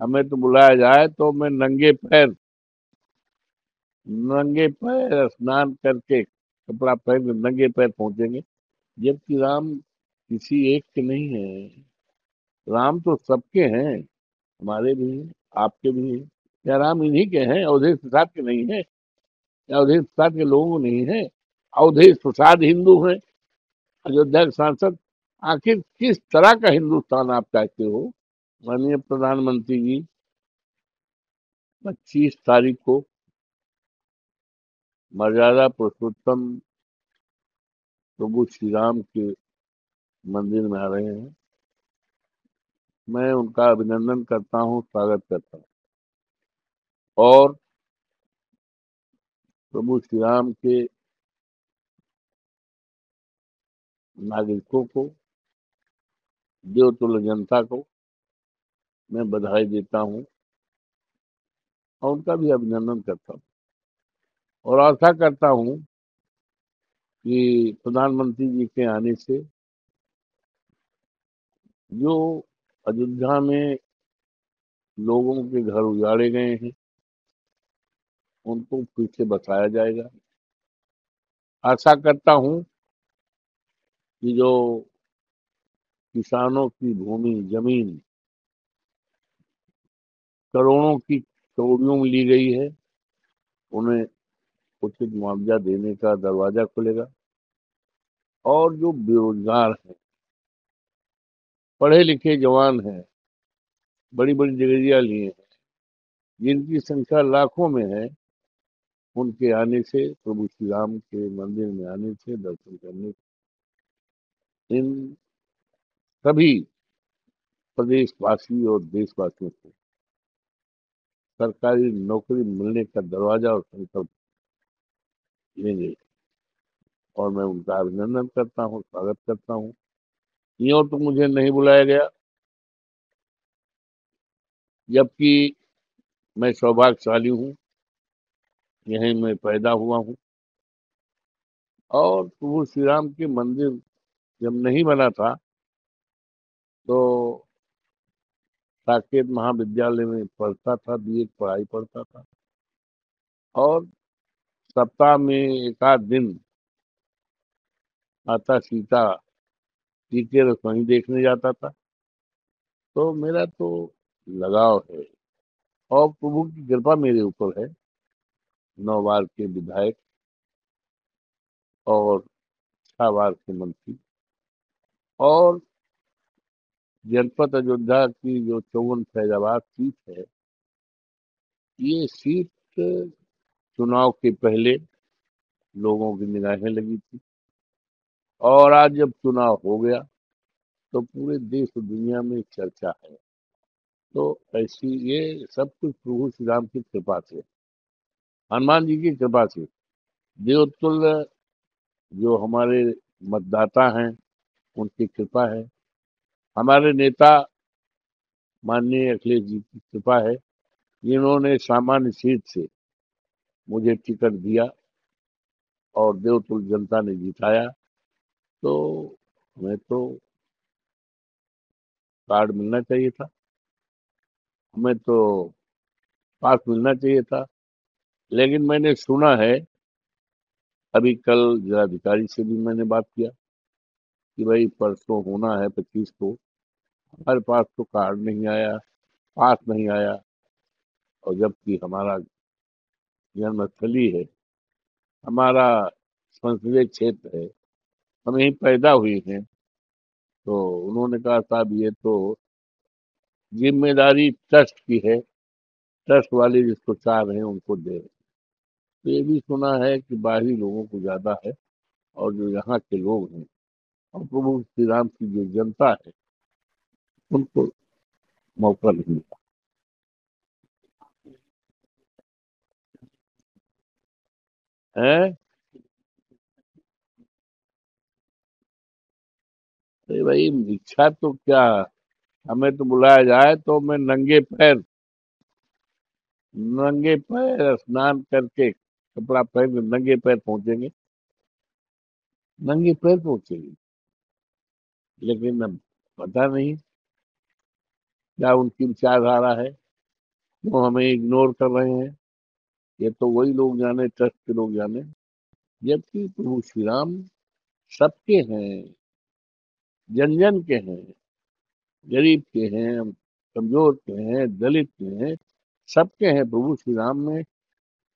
हमें तो बुलाया जाए तो मैं नंगे पैर स्नान करके कपड़ा पहन के नंगे पैर पहुंचेंगे। जबकि राम किसी एक के नहीं है। राम तो सबके हैं, हमारे भी हैं, आपके भी हैं। क्या राम इन्हीं के हैं, अवधेश प्रसाद के नहीं है? या अवधेश प्रसाद के लोगों को नहीं है? अवधेश प्रसाद हिंदू हैं, अयोध्या के सांसद। आखिर किस तरह का हिंदुस्तान आप चाहते हो? माननीय प्रधानमंत्री जी, 25 तारीख को मर्यादा पुरुषोत्तम प्रभु श्री राम के मंदिर में आ रहे हैं। मैं उनका अभिनंदन करता हूं, स्वागत करता हूं। और प्रभु श्री राम के नागरिकों को, देवतुल्य जनता को मैं बधाई देता हूं और उनका भी अभिनंदन करता हूं। और आशा करता हूं कि प्रधानमंत्री जी के आने से जो अयोध्या में लोगों के घर उजाड़े गए हैं, उनको फिर से बसाया जाएगा। आशा करता हूं कि जो किसानों की भूमि जमीन करोड़ों की करोड़ियों में ली गई है, उन्हें उचित मुआवजा देने का दरवाजा खुलेगा। और जो बेरोजगार हैं, पढ़े लिखे जवान हैं, बड़ी बड़ी डिग्रियां लिए हैं, जिनकी संख्या लाखों में है, उनके आने से, प्रभु श्री राम के मंदिर में आने से, दर्शन करने से, इन सभी प्रदेशवासी और देशवासियों को सरकारी नौकरी मिलने का दरवाजा और संकल्प लेंगे। और मैं उनका अभिनंदन करता हूँ, स्वागत करता हूँ। यूं तो मुझे नहीं बुलाया गया, जबकि मैं सौभाग्यशाली हूँ, यहीं मैं पैदा हुआ हूँ। और प्रभु श्री राम के मंदिर जब नहीं बना था तो साकेत महाविद्यालय में पढ़ता था, बीए की पढ़ाई पढ़ता था। और सप्ताह में एक आध दिन माता सीता जी के रसोई देखने जाता था। तो मेरा तो लगाव है। और प्रभु की कृपा मेरे ऊपर है, 9 बार के विधायक और 6 बार के मंत्री। और जनपद अयोध्या की जो 54 फैजाबाद सीट है, ये सीट चुनाव के पहले लोगों की निगाहें लगी थी। और आज जब चुनाव हो गया तो पूरे देश और दुनिया में चर्चा है। तो ऐसी ये सब कुछ प्रभु श्री राम की कृपा से, हनुमान जी की कृपा से, देवतुल्य जो हमारे मतदाता हैं, उनकी कृपा है, हमारे नेता माननीय अखिलेश जी की कृपा है, जिन्होंने सामान्य सीट से मुझे टिकट दिया और देवतुल्य जनता ने जिताया। तो हमें तो कार्ड मिलना चाहिए था, हमें तो पास मिलना चाहिए था। लेकिन मैंने सुना है, अभी कल जिलाधिकारी से भी मैंने बात किया कि भाई परसों होना है 25 को, हमारे पास तो कार्ड नहीं आया, पास नहीं आया। और जबकि हमारा जन्मस्थली है, हमारा संसदीय क्षेत्र है, हम यहीं पैदा हुए हैं। तो उन्होंने कहा साहब ये तो जिम्मेदारी ट्रस्ट की है, ट्रस्ट वाले जिसको चाह रहे हैं उनको दे रहे हैं। तो ये भी सुना है कि बाहरी लोगों को ज्यादा है और जो यहाँ के लोग हैं और प्रभु श्री राम की जो जनता है, उनको मौका नहीं मिला है। अरे भाई, इच्छा तो क्या, हमें तो बुलाया जाए तो मैं नंगे पैर स्नान करके कपड़ा पहन के नंगे पैर पहुंचेंगे, नंगे पैर पहुंचेंगे। लेकिन अब पता नहीं क्या उनकी विचारधारा है। वो हमें इग्नोर कर रहे हैं, ये तो वही लोग जाने, ट्रस्ट के लोग जाने। जबकि प्रभु श्री राम सबके हैं, जन जन के हैं, गरीब के हैं, कमजोर के हैं, दलित के हैं, सबके हैं। प्रभु श्री राम में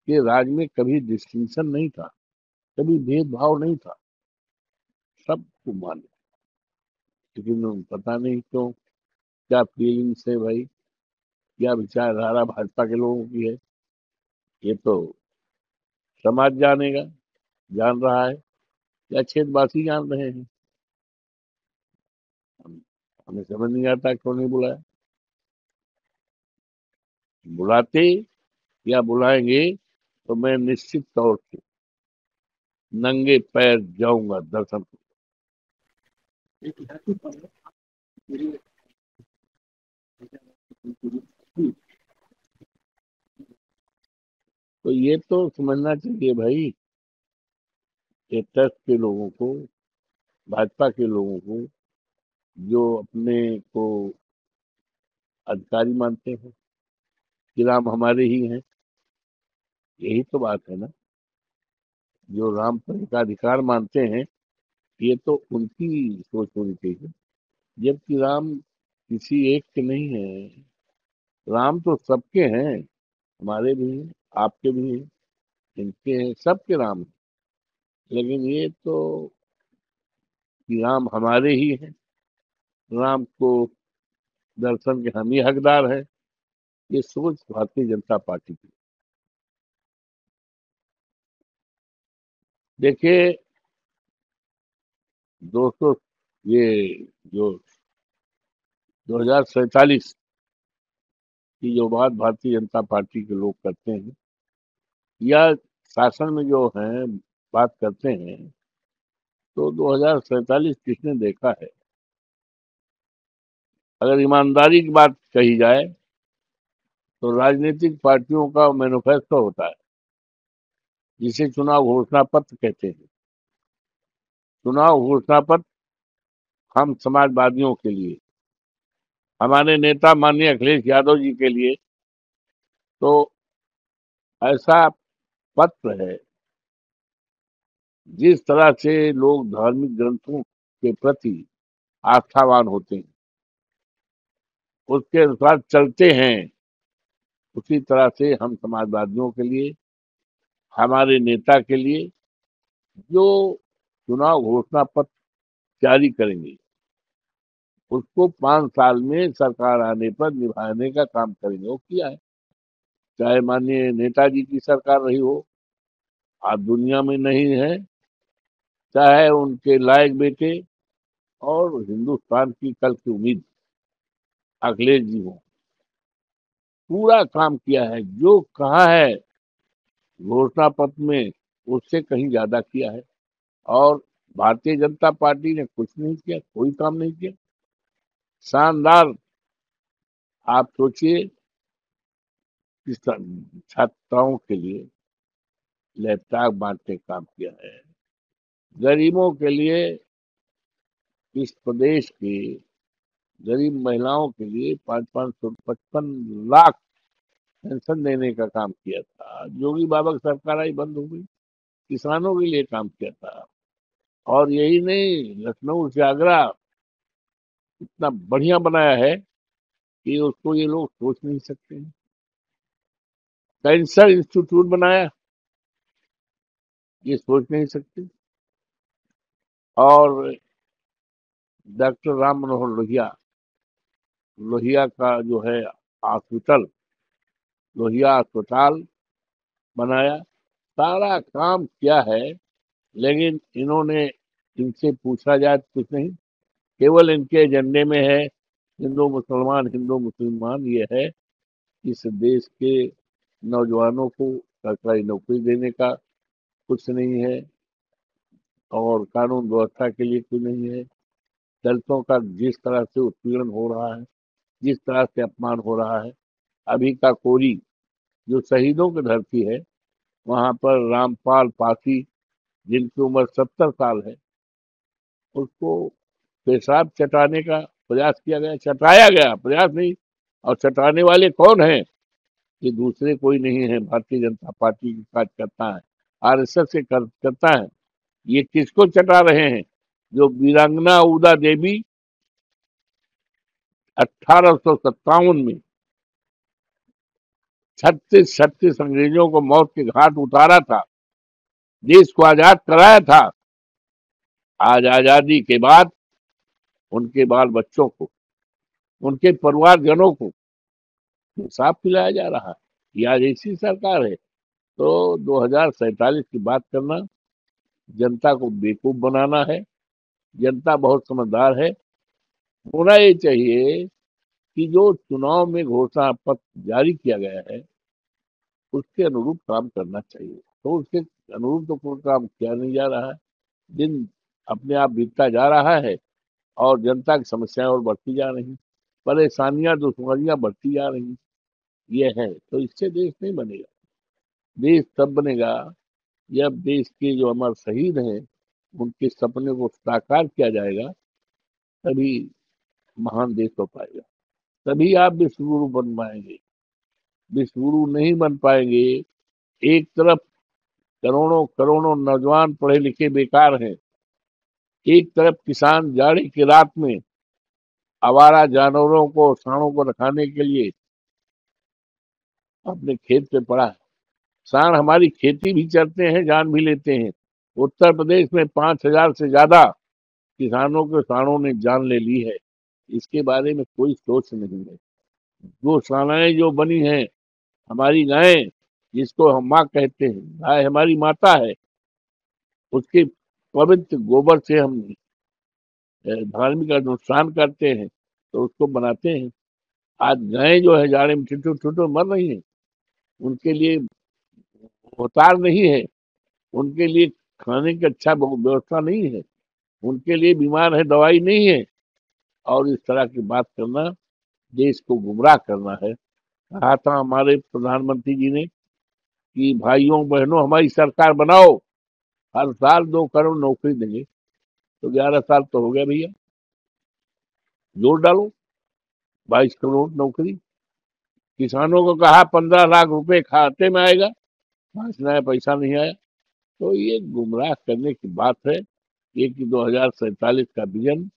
के राज में कभी डिस्टिंक्शन नहीं था, कभी भेदभाव नहीं था, सबको माने। लेकिन पता नहीं क्यों, क्या फीलिंग्स है भाई, क्या विचारधारा भाजपा के लोगों की है, ये तो समाज जानेगा, जान रहा है, या क्षेत्रवासी जान रहे हैं। हम- हमें समझ नहीं आता क्यों नहीं बुलाया। बुलाते या बुलाएंगे तो मैं निश्चित तौर से नंगे पैर जाऊंगा दर्शन को। तो ये तो समझना चाहिए भाई, ये ट्रस्ट के लोगों को, भाजपा के लोगों को, जो अपने को अधिकारी मानते हैं कि राम हमारे ही हैं। यही तो बात है ना, जो राम पर का अधिकार मानते हैं, ये तो उनकी सोच होनी चाहिए। जबकि राम किसी एक के नहीं है, राम तो सबके हैं, हमारे भी हैं, आपके भी हैं, इनके हैं, सबके राम हैं। लेकिन ये तो कि राम हमारे ही हैं, राम को दर्शन के हम ही हकदार हैं, ये सोच भारतीय जनता पार्टी की। देखिए दोस्तों, ये जो 2047 की जो बात भारतीय जनता पार्टी के लोग करते हैं, या शासन में जो है बात करते हैं, तो 2047 किसने देखा है? अगर ईमानदारी की बात कही जाए तो राजनीतिक पार्टियों का मैनिफेस्टो होता है, जिसे चुनाव घोषणा पत्र कहते हैं। चुनाव घोषणा पत्र हम समाजवादियों के लिए, हमारे नेता माननीय अखिलेश यादव जी के लिए तो ऐसा पत्र है, जिस तरह से लोग धार्मिक ग्रंथों के प्रति आस्थावान होते हैं, उसके अनुसार चलते हैं, उसी तरह से हम समाजवादियों के लिए, हमारे नेता के लिए जो चुनाव घोषणा पत्र जारी करेंगे, उसको 5 साल में सरकार आने पर निभाने का काम करेंगे। वो किया है, चाहे माननीय नेताजी की सरकार रही हो, आज दुनिया में नहीं है, चाहे उनके लायक बेटे और हिंदुस्तान की कल की उम्मीद अखिलेश जी हो, पूरा काम किया है। जो कहा है घोषणा पत्र में, उससे कहीं ज्यादा किया है। और भारतीय जनता पार्टी ने कुछ नहीं किया, कोई काम नहीं किया। शानदार, आप सोचिए कि छात्राओं के लिए लैपटॉप बांटने का काम किया है, गरीबों के लिए, इस प्रदेश की गरीब महिलाओं के लिए 5,555 लाख पेंशन देने का काम किया था। योगी बाबा की सरकार आई, बंद हो गई। किसानों के लिए काम किया था। और यही नहीं, लखनऊ से आगरा इतना बढ़िया बनाया है कि उसको ये लोग सोच नहीं सकते हैं। कैंसर इंस्टीट्यूट बनाया, ये सोच नहीं सकते। और डॉक्टर राम मनोहर लोहिया, लोहिया का जो है हॉस्पिटल, लोहिया अस्पताल बनाया, सारा काम किया है। लेकिन इन्होंने, इनसे पूछा जाए तो कुछ नहीं, केवल इनके एजेंडे में है हिंदू मुसलमान। ये है इस देश के नौजवानों को सरकारी नौकरी देने का कुछ नहीं है, और कानून व्यवस्था के लिए कुछ नहीं है। दलितों का जिस तरह से उत्पीड़न हो रहा है, जिस तरह से अपमान हो रहा है, अभी का कोरी जो शहीदों की धरती है, वहां पर रामपाल पासी, जिनकी उम्र 70 साल है, उसको पेशाब चटाने का प्रयास किया गया, चटाया गया, प्रयास नहीं। और चटाने वाले कौन हैं? ये दूसरे कोई नहीं है, भारतीय जनता पार्टी की कार्यकर्ता है, आरएसएस के करता है। ये किसको चटा रहे हैं? जो वीरांगना उदा देवी 1857 में 36 अंग्रेजों को मौत के घाट उतारा था, देश को आजाद कराया था। आज आजादी के बाद उनके बाल बच्चों को, उनके परिवारजनों को हिसाब खिलाया जा रहा है। ये आज ऐसी सरकार है। तो 2047 की बात करना, जनता को बेवकूफ बनाना है। जनता बहुत समझदार है। होना ये चाहिए कि जो चुनाव में घोषणा पत्र जारी किया गया है उसके अनुरूप काम करना चाहिए। तो उसके अनुरूप तो कोई काम किया नहीं जा रहा है। दिन अपने आप बीतता जा रहा है और जनता की समस्याएं और बढ़ती जा रही, परेशानियां दुश्वारियां बढ़ती जा रही। ये है, तो इससे देश नहीं बनेगा। देश तब बनेगा जब देश के जो अमर शहीद हैं उनके सपने को साकार किया जाएगा, तभी महान देश हो पाएगा। तभी आप विश्व गुरु बन पाएंगे। विश्व गुरु नहीं बन पाएंगे। एक तरफ करोड़ों करोड़ों नौजवान पढ़े लिखे बेकार हैं, एक तरफ किसान जाड़े की रात में आवारा जानवरों को, सांडों को रखाने के लिए अपने खेत पे पड़ा है। सांड हमारी खेती भी करते हैं, जान भी लेते हैं। उत्तर प्रदेश में 5,000 से ज्यादा किसानों के सांडों ने जान ले ली है। इसके बारे में कोई सोच नहीं है। गौशालाएं जो बनी हैं, हमारी गायें जिसको हम माँ कहते हैं, गाय हमारी माता है, उसके पवित्र गोबर से हम धार्मिक अनुष्ठान करते हैं, तो उसको बनाते हैं। आज गायें जो है जाड़े में ठिठुर ठिठुर मर रही हैं। उनके लिए अवतार नहीं है, उनके लिए खाने की अच्छा व्यवस्था नहीं है, उनके लिए बीमार है दवाई नहीं है। और इस तरह की बात करना देश को गुमराह करना है। कहा था हमारे प्रधानमंत्री जी ने कि भाइयों बहनों हमारी सरकार बनाओ, हर साल 2 करोड़ नौकरी देंगे। तो 11 साल तो हो गया भैया, जोर डालो 22 करोड़ नौकरी। किसानों को कहा 15 लाख रुपए खाते में आएगा, 5 नया पैसा नहीं आया। तो ये गुमराह करने की बात है। ये कि 2047 का विजन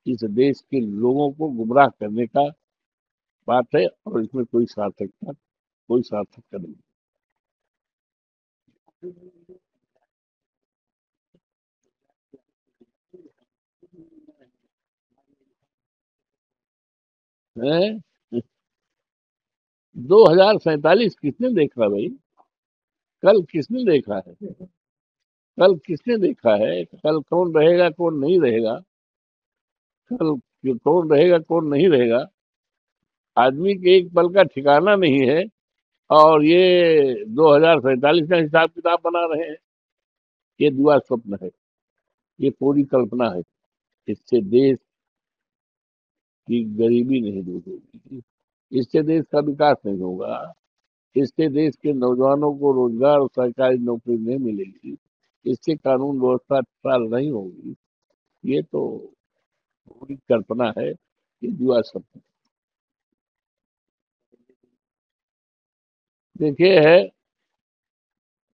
इस देश के लोगों को गुमराह करने का बात है, और इसमें कोई सार्थकता नहीं है। 2047 किसने देखा भाई? कल किसने देखा है? कल किसने देखा है? कल कौन रहेगा कौन नहीं रहेगा? कल कौन रहेगा कौन नहीं रहेगा? आदमी के एक पल का ठिकाना नहीं है। और ये 2047 का हिसाब किताब बना रहे हैं। ये दुआ स्वप्न है, ये पूरी कल्पना है। इससे देश की गरीबी नहीं दूर होगी, इससे देश का विकास नहीं होगा, इससे देश के नौजवानों को रोजगार और सरकारी नौकरी नहीं मिलेगी, इससे कानून व्यवस्था चाल नहीं होगी। ये तो पूरी कल्पना है, ये जुआ सपना। देखिए है,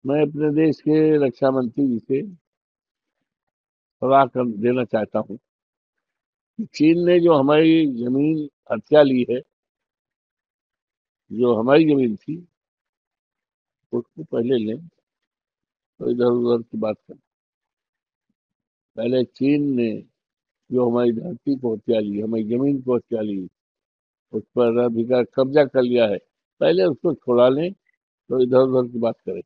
मैं अपने देश के रक्षा मंत्री जी से सलाह कर देना चाहता हूँ कि चीन ने जो हमारी जमीन हथिया ली है, जो हमारी जमीन थी, उसको पहले लें। तो इधर उधर की बात करें। पहले चीन ने जो हमारी धरती को हथिया ली, हमारी जमीन को हथिया ली, उस पर अधिकार कब्जा कर लिया है, पहले उसको छुड़ा लें, तो इधर उधर की बात करें।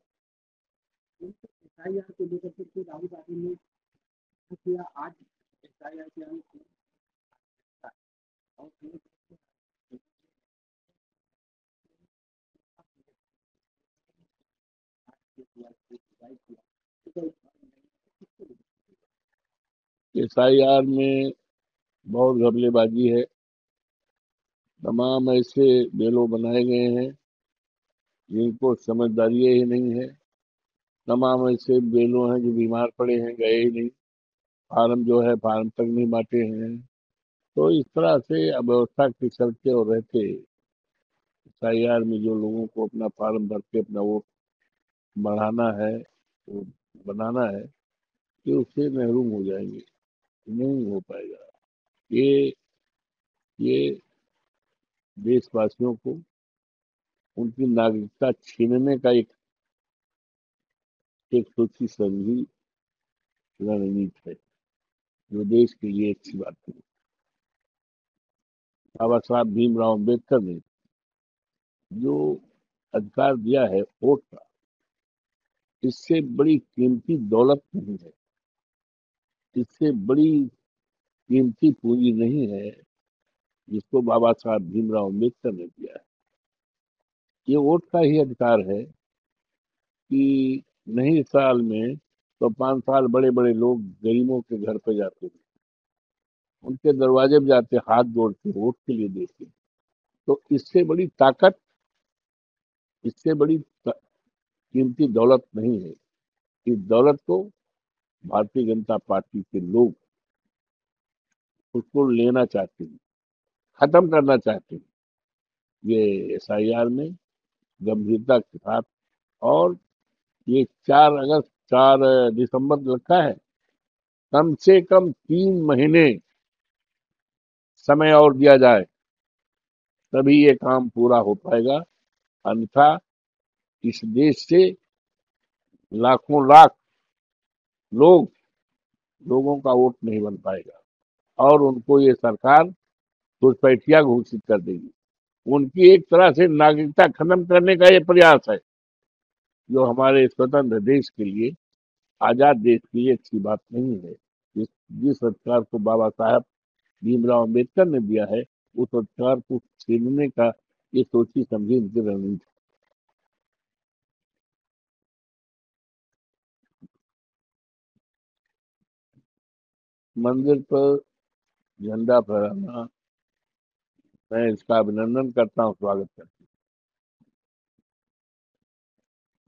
एसआईआर में बहुत घपलेबाजी है। तमाम ऐसे बिलों बनाए गए हैं जिनको समझदारी ही नहीं है। तमाम ऐसे बेलों हैं जो बीमार पड़े हैं, गए ही नहीं, फार्म जो है फार्म तक नहीं बांटे हैं। तो इस तरह से अव्यवस्था के चलते और रहते एसआईआर में जो लोगों को अपना फॉर्म भर के अपना वोट बढ़ाना है, वो बनाना है, कि उससे महरूम हो जाएंगे, नहीं हो पाएगा। ये ये देशवासियों को उनकी नागरिकता छीनने का एक सोची समझी रणनीति है, जो देश के लिए अच्छी बात नहीं। बाबा साहब भीमराव अम्बेडकर ने जो अधिकार दिया है वोट का, इससे बड़ी कीमती दौलत नहीं है, इससे बड़ी कीमती पूंजी नहीं है जिसको बाबा साहब भीमराव अम्बेडकर ने दिया है। ये वोट का ही अधिकार है कि नहीं साल में तो 5 साल बड़े बड़े लोग गरीबों के घर पे जाते हैं, उनके दरवाजे पे जाते, हाथ जोड़ के वोट के लिए देते। तो इससे बड़ी ताकत, इससे बड़ी कीमती दौलत नहीं है। इस दौलत को भारतीय जनता पार्टी के लोग उसको लेना चाहते हैं, खत्म करना चाहते हैं। ये एसआईआर में गंभीरता के साथ, और ये 4 अगस्त 4 दिसंबर रखा है, कम से कम 3 महीने समय और दिया जाए तभी ये काम पूरा हो पाएगा। अन्यथा इस देश से लाखों लाख लोग लोगों का वोट नहीं बन पाएगा, और उनको ये सरकार घुसपैठिया घोषित कर देगी। उनकी एक तरह से नागरिकता खत्म करने का ये प्रयास है, जो हमारे स्वतंत्र देश के लिए, आजाद देश के लिए अच्छी बात नहीं है। जिस जिस अधिकार को बाबा साहब भीमराव अम्बेडकर ने दिया है, उस अधिकार को छीनने का ये सोची समझी इनकी रणनीति। मंदिर पर झंडा फहराना, मैं इसका अभिनंदन करता हूँ, स्वागत करता हूँ,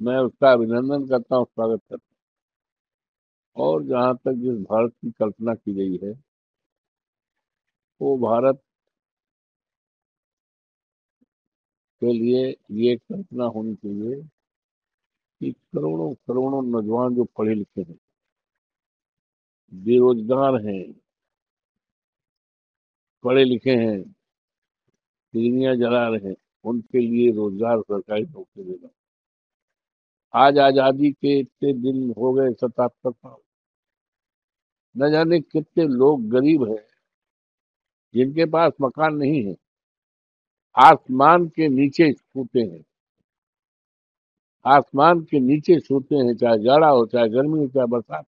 मैं उसका अभिनंदन करता हूँ, स्वागत करता हूँ। और जहाँ तक जिस भारत की कल्पना की गई है, वो भारत के लिए ये कल्पना होनी चाहिए कि करोड़ों करोड़ों नौजवान जो पढ़े लिखे हैं, बेरोजगार हैं, पढ़े लिखे हैं, डिग्रियां जला रहे हैं, उनके लिए रोजगार, सरकारी नौकरी देना। आज आजादी के इतने दिन हो गए, 77 साल, न जाने कितने लोग गरीब हैं जिनके पास मकान नहीं है, आसमान के नीचे सोते हैं, आसमान के नीचे सोते हैं, चाहे जाड़ा हो, चाहे गर्मी हो, चाहे बरसात।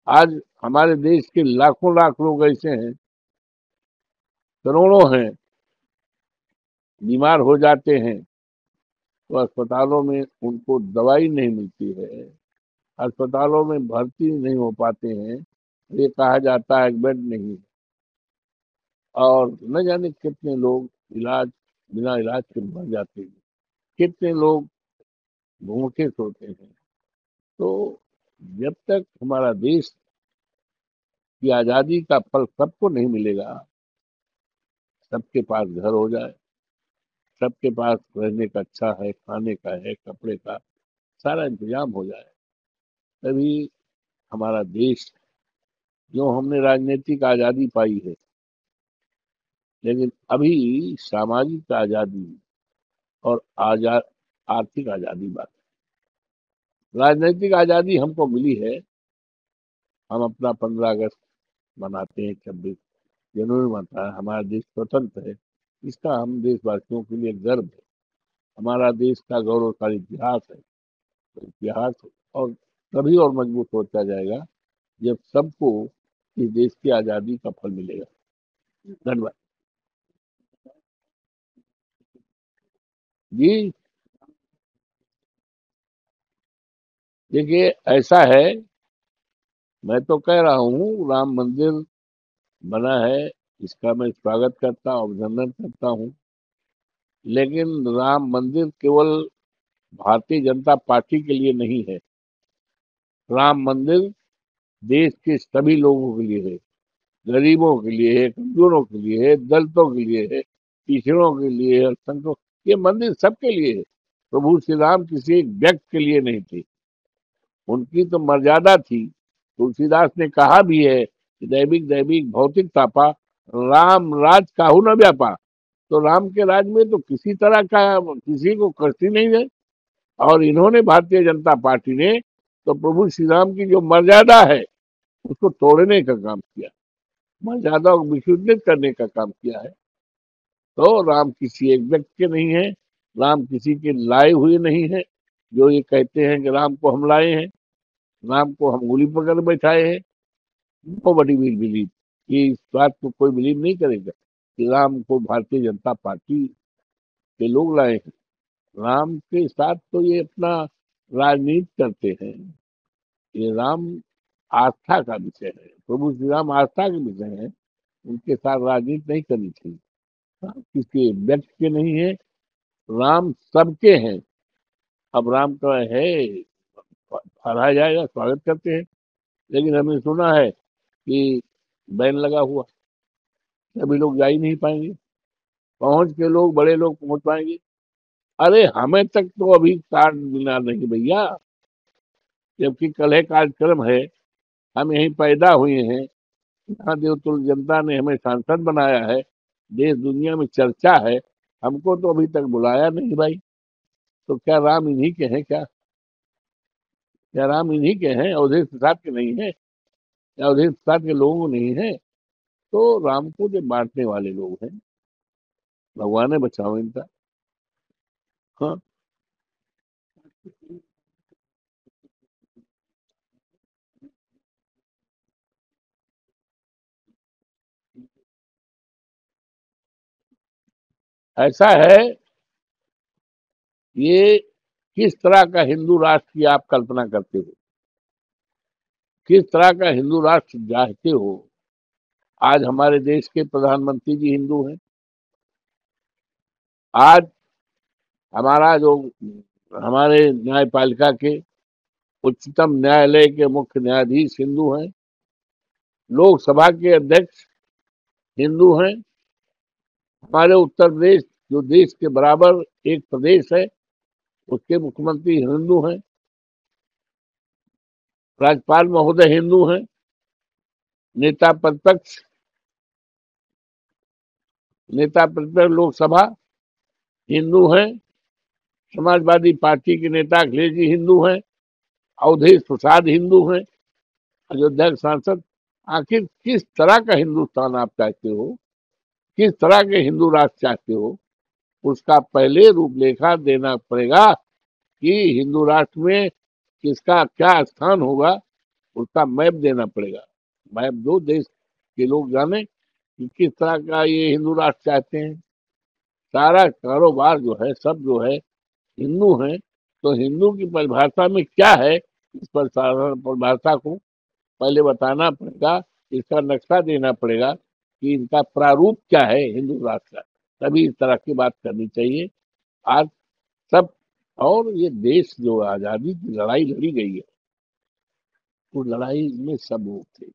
आज हमारे देश के लाखों लाख लोग ऐसे हैं, करोड़ों हैं, बीमार हो जाते हैं तो अस्पतालों में उनको दवाई नहीं मिलती है, अस्पतालों में भर्ती नहीं हो पाते हैं, ये कहा जाता है बेड नहीं। और न जाने कितने लोग इलाज, बिना इलाज के मर जाते हैं, कितने लोग भूखे सोते हैं। तो जब तक हमारा देश की आजादी का फल सबको नहीं मिलेगा, सबके पास घर हो जाए, सबके पास रहने का अच्छा है, खाने का है, कपड़े का सारा इंतजाम हो जाए, तभी हमारा देश, जो हमने राजनीतिक आजादी पाई है, लेकिन अभी सामाजिक आजादी और आजाद आर्थिक आजादी बात। राजनीतिक आजादी हमको मिली है, हम अपना 15 अगस्त मनाते हैं, 26 जनवरी मनता है, हमारा देश स्वतंत्र है, इसका हम देशवासियों के लिए गर्व है। हमारा देश का गौरवशाली इतिहास है, तो इतिहास और तभी और मजबूत होता जाएगा जब सबको इस देश की आजादी का फल मिलेगा। धन्यवाद जी। देखिए, ऐसा है, मैं तो कह रहा हूँ राम मंदिर बना है, इसका मैं स्वागत करता हूँ, अभिनंदन करता हूँ, लेकिन राम मंदिर केवल भारतीय जनता पार्टी के लिए नहीं है। राम मंदिर देश के सभी लोगों के लिए है, गरीबों के लिए है, कमजोरों के लिए है, दलितों के लिए है, पिछड़ों के लिए, अल्पसंख्यकों, ये मंदिर सबके लिए है। प्रभु श्री राम किसी एक व्यक्ति के लिए नहीं थे, उनकी तो मर्यादा थी। तुलसीदास ने कहा भी है कि दैविक दैविक भौतिक तापा, राम राज काहू न व्यापा। तो राम के राज में तो किसी तरह का किसी को कष्ट ही नहीं है। और इन्होंने, भारतीय जनता पार्टी ने, तो प्रभु श्री राम की जो मर्यादा है उसको तोड़ने का काम किया, मर्यादा को विकृत करने का काम किया है। तो राम किसी एक व्यक्ति के नहीं है, राम किसी के लाए हुए नहीं है। जो ये कहते हैं कि राम को हम लाए हैं, राम को हम उंगली पकड़ बैठाए हैं, नो बडी विल बिलीव। ये इस बात को कोई बिलीव नहीं करेगा कि राम को भारतीय जनता पार्टी के लोग लाए हैं। राम के साथ तो ये अपना राजनीति करते हैं। ये राम आस्था का विषय है, प्रभु श्री राम आस्था के विषय है, उनके साथ राजनीति नहीं करनी चाहिए। राम किसी व्यक्ति के नहीं है, राम सबके हैं। अब राम का है, फहराया जाएगा, स्वागत करते हैं। लेकिन हमने सुना है कि बैन लगा हुआ, सभी लोग जा ही नहीं पाएंगे, पहुंच के लोग, बड़े लोग पहुंच पाएंगे। अरे हमें तक तो अभी कार्ड मिला नहीं भैया, जबकि कल है कार्यक्रम है, हम यहीं पैदा हुए हैं, यहाँ देवतुल्य जनता ने हमें सांसद बनाया है, देश दुनिया में चर्चा है, हमको तो अभी तक बुलाया नहीं भाई। तो क्या राम इन्हीं के हैं? क्या राम इन्हीं के हैं? अवधेश प्रसाद के नहीं है? या अवधेश प्रसाद के लोगों को नहीं है? तो राम को जो बांटने वाले लोग हैं, भगवान ने बचाओ इनका। हाँ, ऐसा है, ये किस तरह का हिंदू राष्ट्र की आप कल्पना करते हो, किस तरह का हिंदू राष्ट्र चाहते हो? आज हमारे देश के प्रधानमंत्री जी हिंदू हैं। आज हमारा जो, हमारे न्यायपालिका के, उच्चतम न्यायालय के मुख्य न्यायाधीश हिंदू हैं। लोकसभा के अध्यक्ष हिंदू हैं। हमारे उत्तर प्रदेश, जो देश के बराबर एक प्रदेश है, उसके मुख्यमंत्री हिंदू हैं। राज्यपाल महोदय हिंदू हैं। नेता प्रतिपक्ष लोकसभा हिंदू हैं। समाजवादी पार्टी के नेता अखिलेश जी हिंदू हैं। अवधेश प्रसाद हिंदू हैं, अयोध्या के सांसद। आखिर किस तरह का हिंदुस्तान आप चाहते हो, किस तरह के हिंदू राष्ट्र चाहते हो? उसका पहले रूपरेखा देना पड़ेगा कि हिंदू राष्ट्र में किसका क्या स्थान होगा, उसका मैप देना पड़ेगा। मैप दो, देश के लोग जाने कि किस तरह का ये हिंदू राष्ट्र चाहते हैं। सारा कारोबार जो है, सब जो है, हिंदू हैं। तो हिंदू की परिभाषा में क्या है, इस पर साधारण परिभाषा को पहले बताना पड़ेगा, इसका नक्शा देना पड़ेगा कि इनका प्रारूप क्या है हिंदू राष्ट्र का। तभी इस तरह की बात करनी चाहिए। आज सब, और ये देश जो आजादी की लड़ाई लड़ी गई है, उस लड़ाई में सब लोग थे,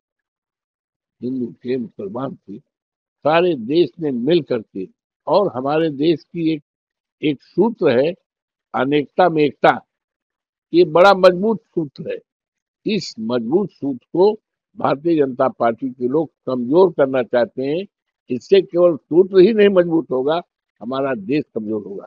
हिंदू थे, मुसलमान थे, सारे देश ने मिल करके। और हमारे देश की एक एक सूत्र है, अनेकता में एकता। ये बड़ा मजबूत सूत्र है। इस मजबूत सूत्र को भारतीय जनता पार्टी के लोग कमजोर करना चाहते हैं। इससे केवल सूत्र ही नहीं मजबूत होगा, हमारा देश कमजोर होगा।